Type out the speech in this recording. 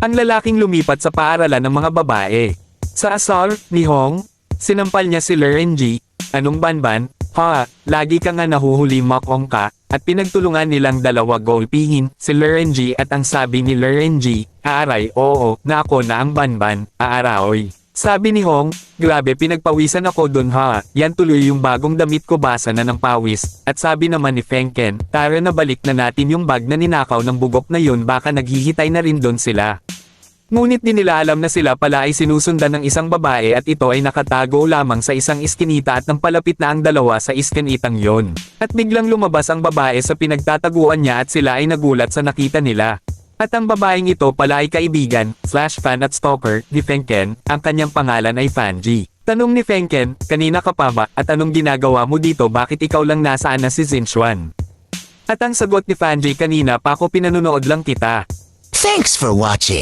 Ang lalaking lumipat sa paaralan ng mga babae. Sa asar, ni Hong, sinampal niya si Lerenji. Anong banban? Ha, lagi ka nga nahuhuli makong ka, at pinagtulungan nilang dalawa gulpihin, si Lerenji at ang sabi ni Lerenji, aaray oo, na ako na ang banban, aaraoy. Sabi ni Hong, grabe pinagpawisan ako dun ha, yan tuloy yung bagong damit ko basa na ng pawis, at sabi naman ni Feng Ken, tara na balik na natin yung bag na ninakaw ng bugok na yun baka naghihitay na rin dun sila. Ngunit di nila alam na sila pala ay sinusundan ng isang babae at ito ay nakatago lamang sa isang iskinita at nang palapit na ang dalawa sa iskinitang yon. At biglang lumabas ang babae sa pinagtataguan niya at sila ay nagulat sa nakita nila. At ang babaeng ito pala ay kaibigan, /fan at stalker, ni Feng Ken, ang kanyang pangalan ay Fanji. Tanong ni Feng Ken, kanina ka pa ba, at anong ginagawa mo dito bakit ikaw lang nasaan na si Xinxuan? At ang sagot ni Fanji kanina pa ako pinanunood lang kita. Thanks for watching.